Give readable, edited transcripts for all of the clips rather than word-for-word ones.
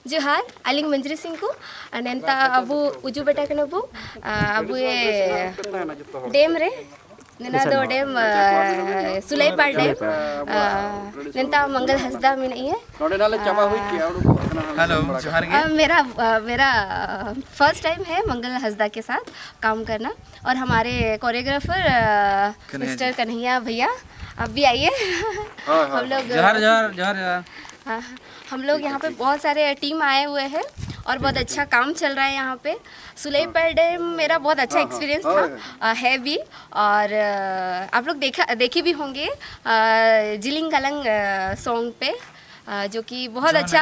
Johar, aling Manjri Singku, nenta abu uju beta kena abu ye dam re, nena do dam Sulaipar dam, nenta Mangal Hasda min ये। Hello जोहार गे। मेरा first time है मंगल हसदा के साथ काम करना और हमारे कोरियोग्राफर मिस्टर कन्हैया भैया आप भी आइए। हम लोग जोहार जोहार जोहार जोहार। हाँ, हम लोग यहाँ पे बहुत सारे टीम आए हुए हैं और बहुत अच्छा काम चल रहा है यहाँ पे। सुलेपर डैम मेरा बहुत अच्छा एक्सपीरियंस था है भी और आप लोग देखे भी होंगे जिलिंग कलंग सॉन्ग पे जो कि बहुत अच्छा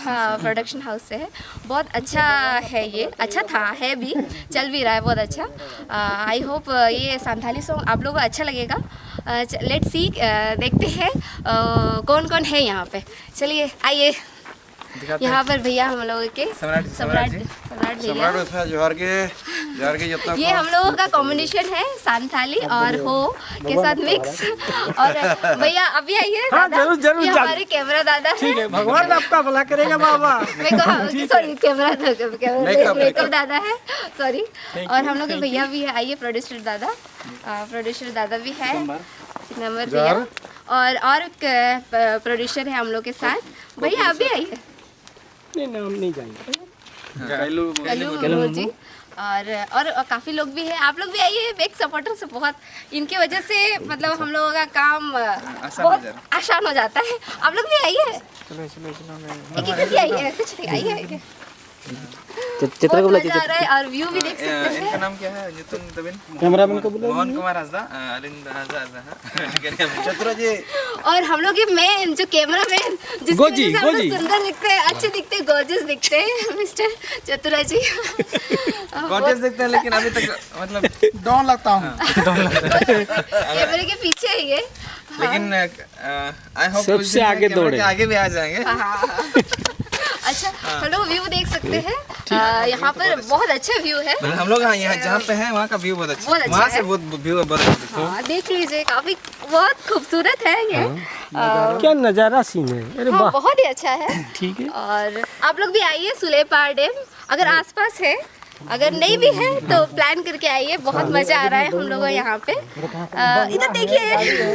हाँ प्रोडक्शन हाउस से है। बहुत अच्छा है ये, अच्छा था है भी, चल भी रहा है बहुत अच्छा। आई होप ये संथाली सॉन्ग आप लोगों को अच्छा लगेगा। लेट्स सी देखते हैं कौन कौन है यहाँ पे। चलिए आइए, यहाँ पर भैया हम लोगों के सम्राट भैया। जोहार के ये हम लोगों का कॉम्बिनेशन है संथाली और हो के साथ मिक्स। और भैया अभी आइए। हाँ, जरूर ये हमारे कैमरा दादा है। भगवान आपका भला करेगा बाबा। सॉरी कैमरा मेकअप दादा है, सॉरी। और हम लोग के भैया भी है, आइए प्रोड्यूसर दादा भी है नंबर भैया। और प्रोड्यूसर है हम लोग के साथ। भैया आप भी आइए। नहीं नाम नहीं जाएंगे। कल्लू जी और काफ़ी लोग भी हैं। आप लोग भी आइए, बिग सपोर्टर से बहुत इनके वजह से मतलब हम लोगों का काम बहुत आसान हो जाता है। आप लोग भी आइए, एक आइए, कुछ नहीं आइए। चित्र को बुला रहा है और व्यू भी देख सकते हैं। इनका नाम क्या है? जितुन तबिन कैमरामैन को बुला मोहन कुमार हसदा अलिंद हसदा चतुरा जी। और हम लोग के मेन जो कैमरामैन जिसकी वजह से हम लोग सुंदर दिखते हैं, अच्छे दिखते हैं, गॉर्जियस दिखते हैं, मिस्टर चतुरा जी। गॉर्जियस दिखते हैं लेकिन अभी तक मतलब डॉन लगता हूँ। कैमरे के पीछे है ये, लेकिन आई होप सबसे आगे दौड़े, आगे भी आ जाएंगे। अच्छा हम लोग व्यू देख सकते हैं। यहाँ पर बहुत अच्छा व्यू है। हम लोग यहाँ जहाँ पे हैं वहाँ का व्यू बहुत अच्छा है। वहाँ से बहुत व्यू बहुत अच्छा है। देख लीजिए, काफी बहुत खूबसूरत है ये। क्या नज़ारा सीन है। अरे वाह, बहुत ही अच्छा है। ठीक है। और आप लोग भी आइए सुलेपार डैम, अगर आसपास है, अगर नहीं भी है तो प्लान करके आइए। बहुत मजा आ रहा है हम लोगों को यहाँ पे। इधर देखिए।